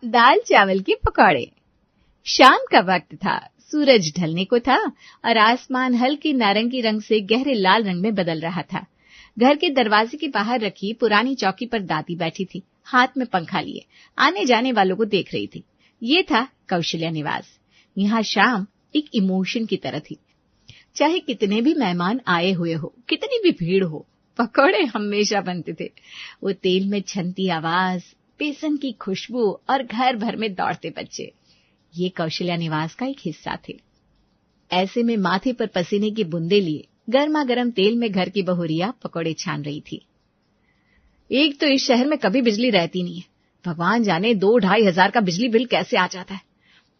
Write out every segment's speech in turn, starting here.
दाल चावल के पकौड़े। शाम का वक्त था, सूरज ढलने को था और आसमान हल्के नारंगी रंग से गहरे लाल रंग में बदल रहा था। घर के दरवाजे के बाहर रखी पुरानी चौकी पर दादी बैठी थी, हाथ में पंखा लिए आने जाने वालों को देख रही थी। ये था कौशल्या निवास। यहाँ शाम एक इमोशन की तरह थी। चाहे कितने भी मेहमान आए हुए हो, कितनी भी भीड़ हो, पकौड़े हमेशा बनते थे। वो तेल में छनती आवाज, बेसन की खुशबू और घर भर में दौड़ते बच्चे, ये कौशल्या निवास का एक हिस्सा थे। ऐसे में माथे पर पसीने की बूंदे लिए गर्मा गर्म तेल में घर की बहू रिया पकौड़े छान रही थी। एक तो इस शहर में कभी बिजली रहती नहीं है, भगवान जाने 2-2.5 हजार का बिजली बिल कैसे आ जाता है।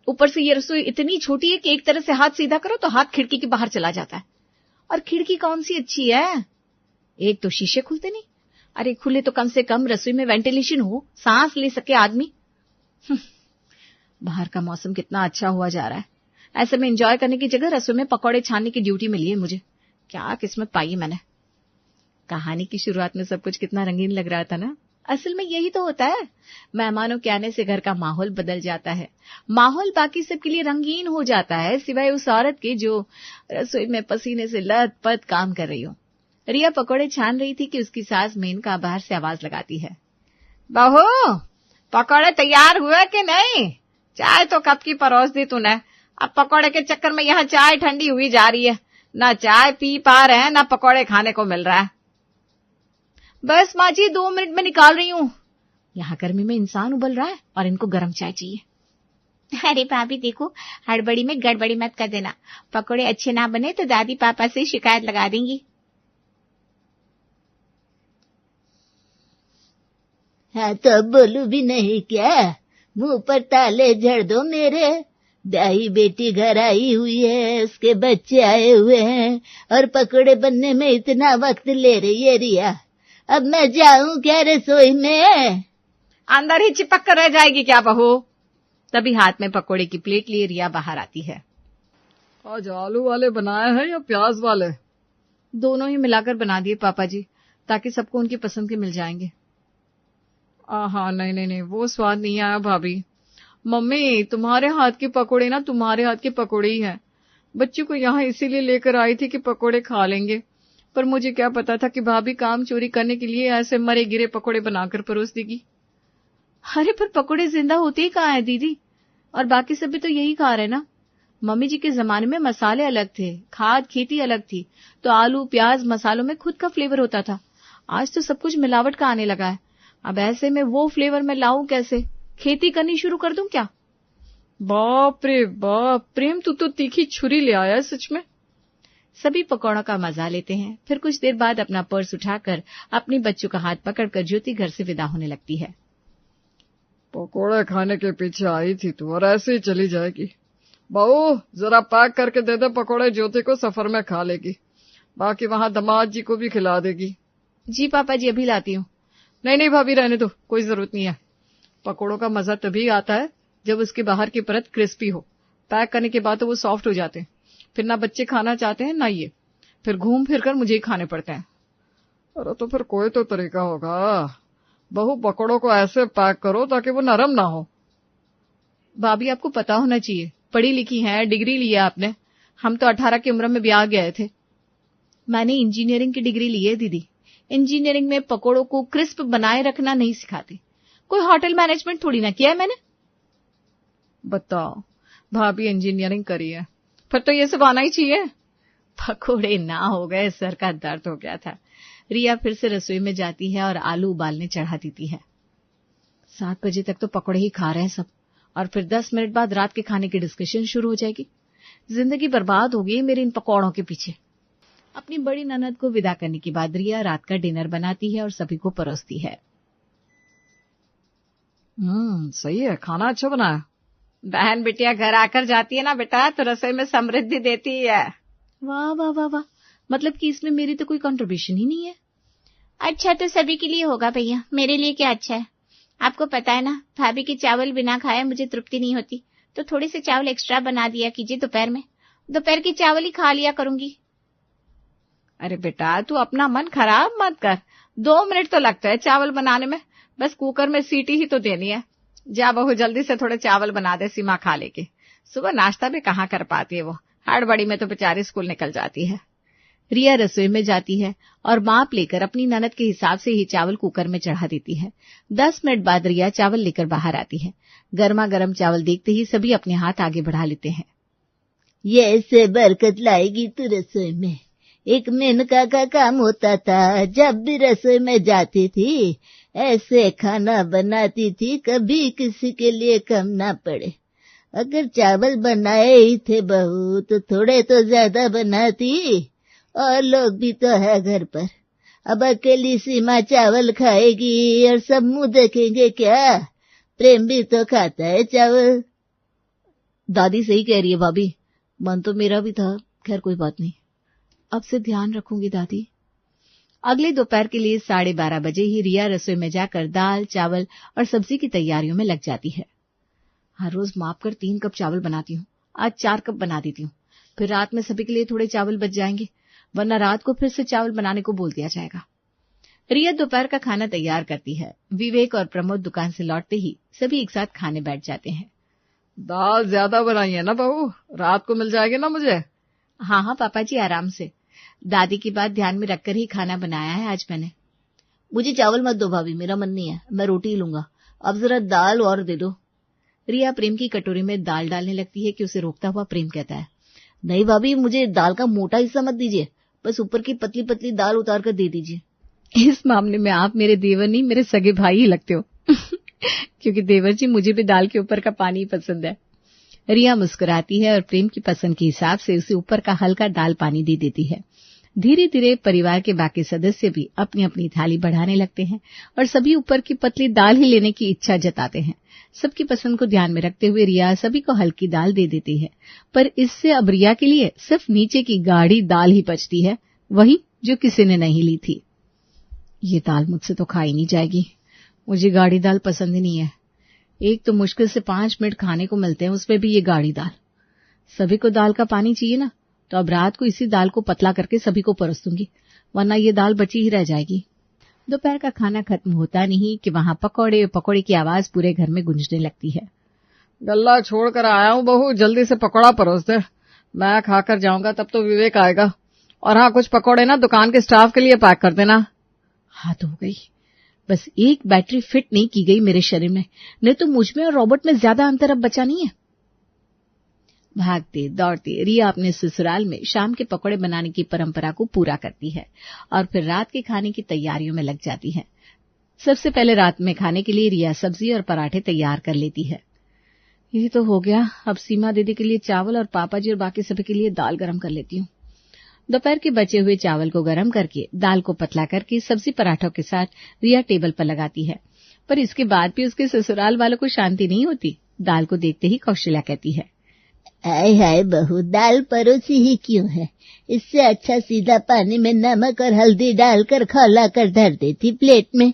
ऊपर से ये रसोई इतनी छोटी है कि एक तरह से हाथ सीधा करो तो हाथ खिड़की के बाहर चला जाता है। और खिड़की कौन सी अच्छी है, एक तो शीशे खुलते नहीं। अरे खुले तो कम से कम रसोई में वेंटिलेशन हो, सांस ले सके आदमी। बाहर का मौसम कितना अच्छा हुआ जा रहा है। ऐसे में एंजॉय करने की जगह रसोई में पकौड़े छानने की ड्यूटी मिली है मुझे। क्या किस्मत पाई है मैंने। कहानी की शुरुआत में सब कुछ कितना रंगीन लग रहा था ना। असल में यही तो होता है, मेहमानों के आने से घर का माहौल बदल जाता है। माहौल बाकी सबके लिए रंगीन हो जाता है, सिवाय उस औरत के जो रसोई में पसीने से लथपथ काम कर रही हो। रिया पकौड़े छान रही थी कि उसकी सास मेनका बाहर से आवाज लगाती है, बहू पकौड़े तैयार हुए कि नहीं? चाय तो कब की परोस दी तूने, अब पकौड़े के चक्कर में यहाँ चाय ठंडी हुई जा रही है। ना चाय पी पा रहे हैं, ना पकौड़े खाने को मिल रहा है। बस माँ जी 2 मिनट में निकाल रही हूँ। यहाँ गर्मी में इंसान उबल रहा है और इनको गर्म चाय चाहिए। अरे भाभी देखो, हड़बड़ी में गड़बड़ी मत कर देना, पकौड़े अच्छे ना बने तो दादी पापा से शिकायत लगा देंगी। हाँ तो अब बोलू भी नहीं क्या, मुंह पर ताले जड़ दो मेरे। दाई बेटी घर आई हुई है, उसके बच्चे आए हुए हैं और पकौड़े बनने में इतना वक्त ले रही है रिया। अब मैं जाऊं क्या रसोई में? अंदर ही चिपक कर रह जाएगी क्या बहू? तभी हाथ में पकौड़े की प्लेट लिए रिया बाहर आती है। आज आलू वाले बनाए हैं या प्याज वाले? दोनों ही मिलाकर बना दिए पापा जी, ताकि सबको उनकी पसंद के मिल जाएंगे। हाँ नहीं, वो स्वाद नहीं आया भाभी। मम्मी तुम्हारे हाथ के पकोड़े ना तुम्हारे हाथ के पकोड़े ही हैं। बच्चों को यहाँ इसीलिए लेकर आई थी कि पकोड़े खा लेंगे, पर मुझे क्या पता था कि भाभी काम चोरी करने के लिए ऐसे मरे गिरे पकोड़े बनाकर परोस देगी। अरे पर पकोड़े जिंदा होते ही कहाँ है दीदी, और बाकी सब भी तो यही खा रहे ना। मम्मी जी के जमाने में मसाले अलग थे, खाद खेती अलग थी, तो आलू प्याज मसालों में खुद का फ्लेवर होता था। आज तो सब कुछ मिलावट का आने लगा है। अब ऐसे में वो फ्लेवर मैं लाऊं कैसे? खेती करनी शुरू कर दूं क्या? बाप रे बाप, प्रेम तू तो तीखी छुरी ले आया सच में। सभी पकौड़ों का मजा लेते हैं। फिर कुछ देर बाद अपना पर्स उठाकर अपने बच्चों का हाथ पकड़कर ज्योति घर से विदा होने लगती है। पकौड़े खाने के पीछे आई थी तू और ऐसे ही चली जाएगी। बहू जरा पैक करके दे दे पकौड़े, ज्योति को सफर में खा लेगी, बाकी वहां दामाद जी को भी खिला देगी। जी पापा जी अभी लाती हूँ। नहीं भाभी रहने दो, कोई जरूरत नहीं है। पकौड़ों का मजा तभी आता है जब उसके बाहर की परत क्रिस्पी हो। पैक करने के बाद तो वो सॉफ्ट हो जाते हैं, फिर ना बच्चे खाना चाहते हैं ना ये, फिर घूम फिर कर मुझे ही खाने पड़ते हैं। अरे तो फिर कोई तो तरीका होगा। बहू पकौड़ों को ऐसे पैक करो ताकि वो नरम ना हो। भाभी आपको पता होना चाहिए, पढ़ी लिखी हैं, डिग्री लिया आपने। हम तो 18 की उम्र में ब्याह गए थे। मैंने इंजीनियरिंग की डिग्री ली है दीदी। इंजीनियरिंग में पकौड़ों को क्रिस्प बनाए रखना नहीं सिखाते। कोई होटल मैनेजमेंट थोड़ी ना किया है मैंने। बताओ, भाभी इंजीनियरिंग करी है, फिर तो ये सब आना ही चाहिए। पकौड़े ना हो गए, सर का दर्द हो गया था। रिया फिर से रसोई में जाती है और आलू उबालने चढ़ा देती है। 7 बजे तक तो पकौड़े ही खा रहे हैं सब, और फिर 10 मिनट बाद रात के खाने की डिस्कशन शुरू हो जाएगी। जिंदगी बर्बाद हो गई मेरी इन पकौड़ों के पीछे। अपनी बड़ी ननद को विदा करने के बाद रिया रात का डिनर बनाती है और सभी को परोसती है। सही है, खाना अच्छा बना है। बहन बिटिया घर आकर जाती है ना बेटा, तो रसोई में समृद्धि देती है। वाह वाह वाह वाह, मतलब कि इसमें मेरी तो कोई कंट्रीब्यूशन ही नहीं है। अच्छा तो सभी के लिए होगा भैया, मेरे लिए क्या अच्छा है। आपको पता है ना, भाभी के चावल बिना खाए मुझे तृप्ति नहीं होती, तो थोड़े से चावल एक्स्ट्रा बना दिया कीजिए दोपहर में। दोपहर की चावल ही खा लिया करूंगी। अरे बेटा तू अपना मन खराब मत कर, 2 मिनट तो लगता है चावल बनाने में, बस कुकर में सीटी ही तो देनी है। जा बहू जल्दी से थोड़े चावल बना दे, सीमा खा लेके। सुबह नाश्ता भी कहाँ कर पाती है वो, हड़बड़ी में तो बेचारी स्कूल निकल जाती है। रिया रसोई में जाती है और माप लेकर अपनी ननद के हिसाब से ही चावल कुकर में चढ़ा देती है। 10 मिनट बाद रिया चावल लेकर बाहर आती है। गर्मा गर्म चावल देखते ही सभी अपने हाथ आगे बढ़ा लेते हैं। ये ऐसे बरकत लाएगी तू रसोई में। एक मेनका का काम होता था, जब भी रसोई में जाती थी ऐसे खाना बनाती थी, कभी किसी के लिए कम ना पड़े। अगर चावल बनाए ही थे बहू तो थोड़े तो ज्यादा बनाती, और लोग भी तो है घर पर। अब अकेली सीमा चावल खाएगी और सब मुंह देखेंगे क्या? प्रेम भी तो खाता है चावल। दादी सही कह रही है भाभी, मन तो मेरा भी था, खैर कोई बात नहीं, अब से ध्यान रखूंगी दादी। अगले दोपहर के लिए 12:30 बजे ही रिया रसोई में जाकर दाल, चावल और सब्जी की तैयारियों में लग जाती है। हर रोज माप कर 3 कप चावल बनाती हूँ, आज 4 कप बना देती हूँ, फिर रात में सभी के लिए थोड़े चावल बच जाएंगे, वरना रात को फिर से चावल बनाने को बोल दिया जाएगा। रिया दोपहर का खाना तैयार करती है। विवेक और प्रमोद दुकान से लौटते ही सभी एक साथ खाने बैठ जाते हैं। दाल ज्यादा बनाई है ना बहू, रात को मिल जाएगी ना मुझे? हाँ हाँ पापा जी, आराम से। दादी की बात ध्यान में रखकर ही खाना बनाया है आज मैंने। मुझे चावल मत दो भाभी, मेरा मन नहीं है, मैं रोटी ही लूंगा। अब जरा दाल और दे दो। रिया प्रेम की कटोरी में दाल डालने लगती है कि उसे रोकता हुआ प्रेम कहता है, नहीं भाभी, मुझे दाल का मोटा हिस्सा मत दीजिए, बस ऊपर की पतली पतली दाल उतार कर दे दीजिए। इस मामले में आप मेरे देवर नहीं, मेरे सगे भाई ही लगते हो क्योंकि देवर जी मुझे भी दाल के ऊपर का पानी पसंद है। रिया मुस्कुराती है और प्रेम की पसंद के हिसाब से उसे ऊपर का हल्का दाल पानी दे देती है। धीरे धीरे परिवार के बाकी सदस्य भी अपनी अपनी थाली बढ़ाने लगते हैं और सभी ऊपर की पतली दाल ही लेने की इच्छा जताते हैं। सबकी पसंद को ध्यान में रखते हुए रिया सभी को हल्की दाल दे देती है, पर इससे अब रिया के लिए सिर्फ नीचे की गाढ़ी दाल ही बचती है, वही जो किसी ने नहीं ली थी। ये दाल मुझसे तो खाई नहीं जाएगी, मुझे गाढ़ी दाल पसंद ही नहीं है। एक तो मुश्किल से 5 मिनट खाने को मिलते हैं, उसमें भी ये गाढ़ी दाल। सभी को दाल का पानी चाहिए ना, तो अब रात को इसी दाल को पतला करके सभी को परोस दूंगी, वरना ये दाल बची ही रह जाएगी। दोपहर का खाना खत्म होता नहीं कि वहां पकौड़े पकौड़े की आवाज पूरे घर में गूंजने लगती है। गल्ला छोड़ कर आया हूँ बहू, जल्दी से पकौड़ा परोस दे, मैं खाकर जाऊंगा, तब तो विवेक आएगा। और हाँ, कुछ पकौड़े ना दुकान के स्टाफ के लिए पैक कर देना। हाथ हो गई, बस एक बैटरी फिट नहीं की गई मेरे शरीर में, नहीं तो मुझ में और रॉबर्ट में ज्यादा अंतर अब बचा नहीं है। भागते दौड़ते रिया अपने ससुराल में शाम के पकौड़े बनाने की परंपरा को पूरा करती है और फिर रात के खाने की तैयारियों में लग जाती है। सबसे पहले रात में खाने के लिए रिया सब्जी और पराठे तैयार कर लेती है। ये तो हो गया, अब सीमा दीदी के लिए चावल और पापा जी और बाकी सभी के लिए दाल गरम कर लेती हूँ। दोपहर के बचे हुए चावल को गरम करके दाल को पतला करके सब्जी पराठों के साथ रिया टेबल पर लगाती है, पर इसके बाद भी उसके ससुराल वालों को शांति नहीं होती। दाल को देखते ही कौशल्या कहती है, हाय हाय बहू, दाल परोसी ही क्यों है? इससे अच्छा सीधा पानी में नमक और हल्दी डालकर खौला कर धर देती प्लेट में।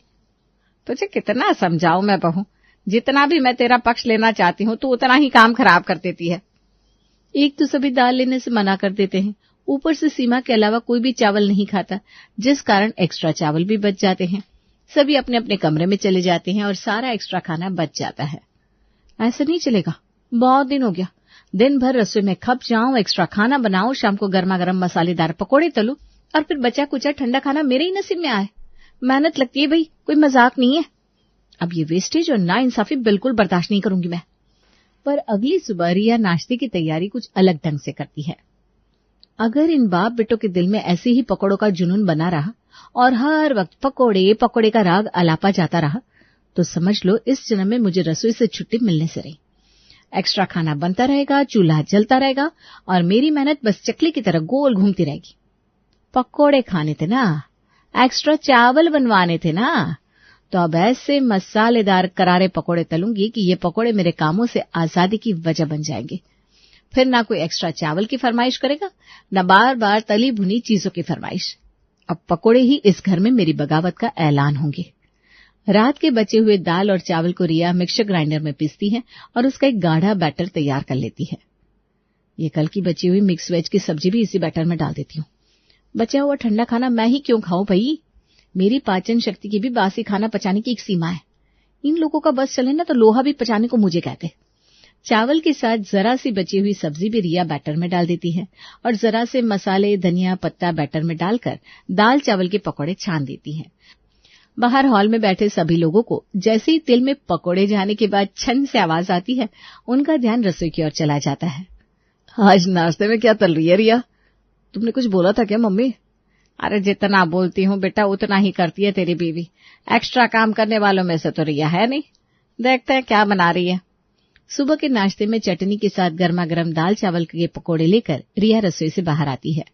तुझे कितना समझाऊं मैं बहू, जितना भी मैं तेरा पक्ष लेना चाहती हूँ तो उतना ही काम खराब कर देती है। एक तो सभी दाल लेने से मना कर देते हैं, ऊपर से सीमा के अलावा कोई भी चावल नहीं खाता, जिस कारण एक्स्ट्रा चावल भी बच जाते हैं। सभी अपने अपने कमरे में चले जाते हैं और सारा एक्स्ट्रा खाना बच जाता है। ऐसा नहीं चलेगा, बहुत दिन हो गया, दिन भर रसोई में खप जाऊं, एक्स्ट्रा खाना बनाओ, शाम को गर्मा गर्म मसालेदार पकोड़े तलो और फिर बचा कुचा ठंडा खाना मेरे ही नसीब में आए। मेहनत लगती है भाई, कोई मजाक नहीं है। अब ये वेस्टेज और नाइंसाफी बिल्कुल बर्दाश्त नहीं करूंगी मैं। पर अगली सुबह रिया नाश्ते की तैयारी कुछ अलग ढंग से करती है। अगर इन बाप बेटों के दिल में ऐसे ही पकौड़ों का जुनून बना रहा और हर वक्त पकौड़े पकौड़े का राग अलापा जाता रहा, तो समझ लो इस जन्म में मुझे रसोई से छुट्टी मिलने से रही। एक्स्ट्रा खाना बनता रहेगा, चूल्हा जलता रहेगा और मेरी मेहनत बस चकली की तरह गोल घूमती रहेगी। पकौड़े खाने थे ना, एक्स्ट्रा चावल बनवाने थे ना, तो अब ऐसे मसालेदार करारे पकौड़े तलूंगी कि ये पकौड़े मेरे कामों से आजादी की वजह बन जाएंगे। फिर ना कोई एक्स्ट्रा चावल की फरमाइश करेगा, न बार बार तली भुनी चीजों की फरमाइश। अब पकौड़े ही इस घर में मेरी बगावत का ऐलान होंगे। रात के बचे हुए दाल और चावल को रिया मिक्सर ग्राइंडर में पीसती है और उसका एक गाढ़ा बैटर तैयार कर लेती है। ये कल की बची हुई मिक्स वेज की सब्जी भी इसी बैटर में डाल देती हूँ। बचा हुआ ठंडा खाना मैं ही क्यों खाऊं भाई, मेरी पाचन शक्ति की भी बासी खाना पचाने की एक सीमा है। इन लोगों का बस चले ना तो लोहा भी पचाने को मुझे कहते। चावल के साथ जरा सी बची हुई सब्जी भी रिया बैटर में डाल देती है और जरा से मसाले, धनिया पत्ता बैटर में डालकर दाल चावल के पकौड़े छान देती है। बाहर हॉल में बैठे सभी लोगों को जैसे ही तिल में पकौड़े जाने के बाद छन से आवाज आती है, उनका ध्यान रसोई की ओर चला जाता है। आज नाश्ते में क्या तल रही है रिया? तुमने कुछ बोला था क्या मम्मी? अरे जितना बोलती हूँ बेटा उतना ही करती है तेरी बीवी। एक्स्ट्रा काम करने वालों में से तो रिया है नहीं। देखते हैं क्या बना रही है। सुबह के नाश्ते में चटनी के साथ गर्मा गर्म दाल चावल के पकौड़े लेकर रिया रसोई से बाहर आती है।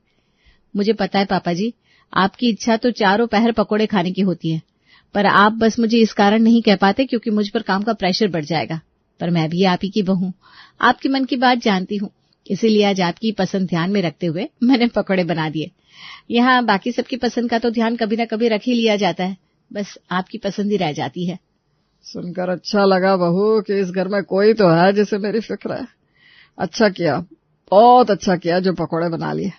मुझे पता है पापा जी, आपकी इच्छा तो चारों पहर पकौड़े खाने की होती है, पर आप बस मुझे इस कारण नहीं कह पाते क्योंकि मुझ पर काम का प्रेशर बढ़ जाएगा। पर मैं भी आप ही की बहू, आपके मन की बात जानती हूँ, इसीलिए आज आपकी पसंद ध्यान में रखते हुए मैंने पकौड़े बना दिए। यहाँ बाकी सबकी पसंद का तो ध्यान कभी न कभी रख ही लिया जाता है, बस आपकी पसंद ही रह जाती है। सुनकर अच्छा लगा बहू कि इस घर में कोई तो है जिसे मेरी फिक्र है। अच्छा किया, बहुत अच्छा किया जो पकौड़े बना लिए।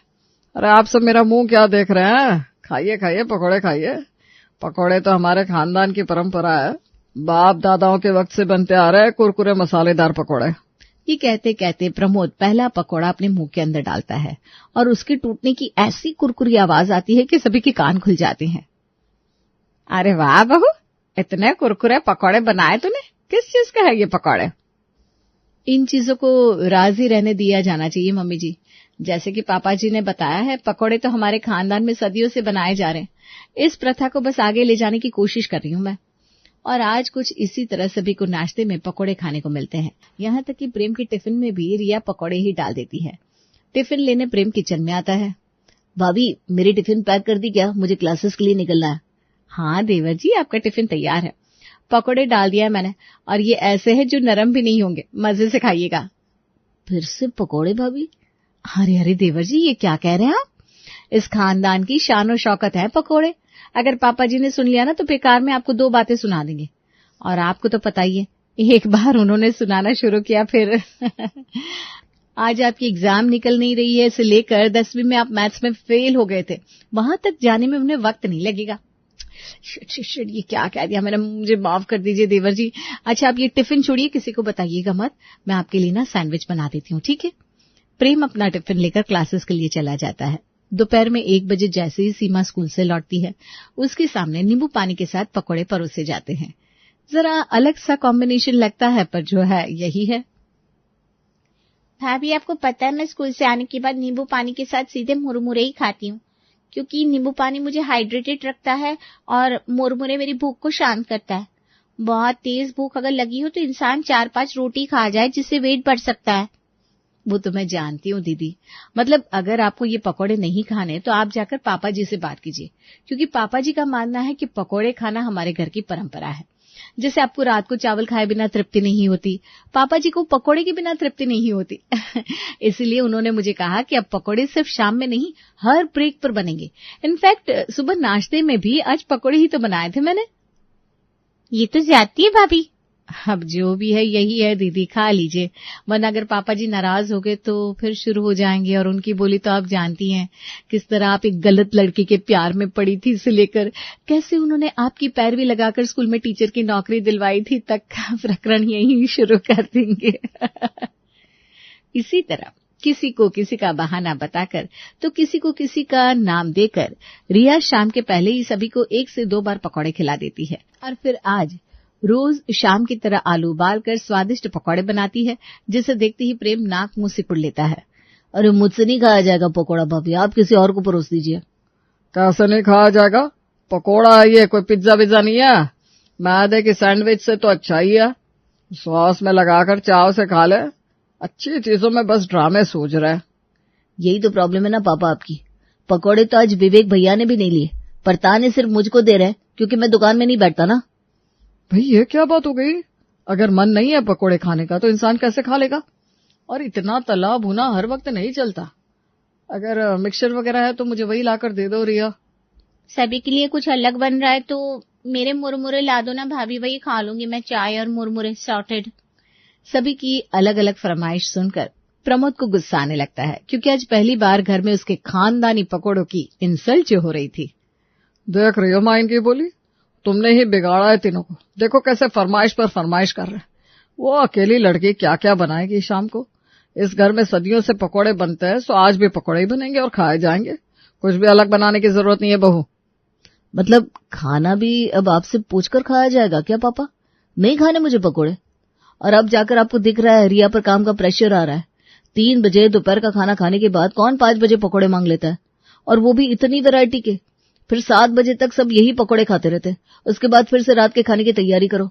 अरे आप सब मेरा मुंह क्या देख रहे हैं? खाइए खाइए, पकौड़े खाइए। पकौड़े तो हमारे खानदान की परंपरा है, बाप दादाओं के वक्त से बनते आ रहे कुरकुरे मसालेदार पकौड़े। ये कहते कहते प्रमोद पहला पकौड़ा अपने मुंह के अंदर डालता है और उसके टूटने की ऐसी कुरकुरी आवाज आती है कि सभी के कान खुल जाते हैं। अरे वाह बहू, इतने कुरकुरे पकौड़े बनाए तूने, किस चीज का है ये पकौड़े? इन चीजों को राजी रहने दिया जाना चाहिए मम्मी जी। जैसे कि पापा जी ने बताया है, पकौड़े तो हमारे खानदान में सदियों से बनाए जा रहे हैं। इस प्रथा को बस आगे ले जाने की कोशिश कर रही हूं मैं। और आज कुछ इसी तरह सभी को नाश्ते में पकौड़े खाने को मिलते हैं। यहाँ तक कि प्रेम की टिफिन में भी रिया पकौड़े ही डाल देती है। टिफिन लेने प्रेम किचन में आता है। भाभी, मेरी टिफिन पैक कर दी क्या? मुझे क्लासेस के लिए निकलना है। हाँ देवर जी, आपका टिफिन तैयार है। पकौड़े डाल दिया है मैंने, और ये ऐसे है जो नरम भी नहीं होंगे, मजे से खाइएगा। फिर से पकौड़े भाभी? अरे अरे देवर जी, ये क्या कह रहे हैं आप? इस खानदान की शान और शौकत है पकौड़े। अगर पापा जी ने सुन लिया ना तो बेकार में आपको 2 बातें सुना देंगे। और आपको तो पता ही है, एक बार उन्होंने सुनाना शुरू किया फिर आज आपकी एग्जाम निकल नहीं रही है, इसे लेकर 10वीं में आप मैथ्स में फेल हो गए थे, वहां तक जाने में उन्हें वक्त नहीं लगेगा। शिट, ये क्या कह दिया मैंने, मुझे माफ कर दीजिए देवर जी। अच्छा, आप ये टिफिन छोड़िए, किसी को बताइएगा मत। मैं आपके लिए ना सैंडविच बना देती हूँ, ठीक है? प्रेम अपना टिफिन लेकर क्लासेस के लिए चला जाता है। दोपहर में 1 बजे जैसे ही सीमा स्कूल से लौटती है, उसके सामने नींबू पानी के साथ पकौड़े परोसे जाते हैं। जरा अलग सा कॉम्बिनेशन लगता है, पर जो है यही है। भाभी, आपको पता है मैं स्कूल से आने के बाद नींबू पानी के साथ सीधे मुरमुरे ही खाती हूँ, क्योंकि नींबू पानी मुझे हाइड्रेटेड रखता है और मुरमुरे मेरी भूख को शांत करता है। बहुत तेज भूख अगर लगी हो तो इंसान 4-5 रोटी खा जाए, जिससे वेट बढ़ सकता है। वो तो मैं जानती हूँ दीदी। मतलब अगर आपको ये पकौड़े नहीं खाने तो आप जाकर पापा जी से बात कीजिए, क्योंकि पापा जी का मानना है कि पकौड़े खाना हमारे घर की परंपरा है। जैसे आपको रात को चावल खाए बिना तृप्ति नहीं होती, पापा जी को पकौड़े के बिना तृप्ति नहीं होती। इसलिए उन्होंने मुझे कहा कि अब पकौड़े सिर्फ शाम में नहीं, हर ब्रेक पर बनेंगे। इनफैक्ट सुबह नाश्ते में भी आज पकौड़े ही तो बनाए थे मैंने। ये तो ज्यादती है भाभी। अब जो भी है यही है दीदी, खा लीजिए, वरना अगर पापा जी नाराज हो गए तो फिर शुरू हो जाएंगे। और उनकी बोली तो आप जानती हैं, किस तरह आप एक गलत लड़के के प्यार में पड़ी थी से लेकर कैसे उन्होंने आपकी पैरवी लगाकर स्कूल में टीचर की नौकरी दिलवाई थी तक का प्रकरण यही शुरू कर देंगे। इसी तरह किसी को किसी का बहाना बताकर तो किसी को किसी का नाम देकर रिया शाम के पहले ही सभी को 1 से 2 बार पकौड़े खिला देती है। और फिर आज रोज शाम की तरह आलू उबालकर स्वादिष्ट पकौड़े बनाती है, जिसे देखते ही प्रेम नाक मुंह सिकुड़ लेता है। अरे मुझसे नहीं खाया जाएगा पकौड़ा भाभी, आप किसी और को परोस दीजिए। कैसे नहीं खाया जाएगा? पकौड़ा है ये, कोई पिज्जा विज्जा नहीं है। मैदे की सैंडविच से तो अच्छा ही है, सॉस में लगाकर चाव से खा ले। अच्छी चीजों में बस ड्रामे सूझ रहे। यही तो प्रॉब्लम है ना पापा आपकी। पकौड़े तो आज विवेक भैया ने भी नहीं लिए, पर ताने सिर्फ मुझको दे रहे, क्योंकि मैं दुकान में नहीं बैठता ना। भाई ये क्या बात हो गई? अगर मन नहीं है पकोड़े खाने का तो इंसान कैसे खा लेगा? और इतना तला भुना हर वक्त नहीं चलता। अगर मिक्सचर वगैरह है तो मुझे वही लाकर दे दो रिया। सभी के लिए कुछ अलग बन रहा है तो मेरे मुरमुरे ला दो ना भाभी, वही खा लूंगी मैं, चाय और मुरमुरे सॉर्टेड। सभी की अलग अलग फरमाइश सुनकर प्रमोद को गुस्सा आने लगता है, क्योंकि आज पहली बार घर में उसके खानदानी पकौड़ों की इंसल्ट जो हो रही थी। देख रही हो माँ इनकी बोली, तुमने ही बिगाड़ा है तीनों को। देखो कैसे फरमाइश पर फरमाइश कर रहे हैं। वो अकेली लड़की क्या क्या बनाएगी शाम को। इस घर में सदियों से पकोड़े बनते हैं, सो आज भी पकोड़े ही बनेंगे और खाए जाएंगे। कुछ भी अलग बनाने की जरूरत नहीं है बहू। मतलब खाना भी अब आपसे पूछकर खाया जाएगा क्या पापा? नहीं खाने मुझे पकोड़े। और अब जाकर आपको दिख रहा है रिया पर काम का प्रेशर आ रहा है। 3 बजे दोपहर का खाना खाने के बाद कौन 5 बजे पकोड़े मांग लेता है, और वो भी इतनी वैरायटी के। फिर 7 बजे तक सब यही पकोड़े खाते रहते, उसके बाद फिर से रात के खाने की तैयारी करो।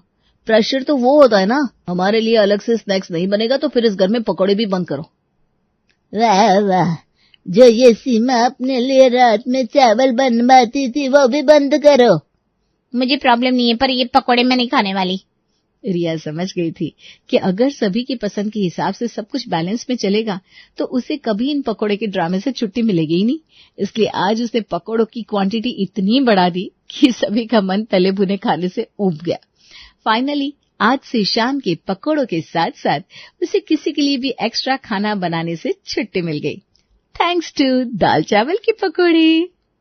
प्रेशर तो वो होता है ना, हमारे लिए अलग से स्नैक्स नहीं बनेगा तो फिर इस घर में पकोड़े भी बंद करो। वाह वाह, जो ये सीमा अपने लिए रात में चावल बनवाती थी वो भी बंद करो। मुझे प्रॉब्लम नहीं है, पर ये पकोड़े मैं नहीं खाने वाली। रिया समझ गई थी कि अगर सभी की पसंद के हिसाब से सब कुछ बैलेंस में चलेगा तो उसे कभी इन पकोड़े के ड्रामे से छुट्टी मिलेगी ही नहीं। इसलिए आज उसने पकोड़ों की क्वांटिटी इतनी बढ़ा दी कि सभी का मन तले भुने खाने से ऊब गया। फाइनली आज से शाम के पकोड़ों के साथ साथ उसे किसी के लिए भी एक्स्ट्रा खाना बनाने से छुट्टी मिल गई, थैंक्स टू दाल चावल के पकोड़े।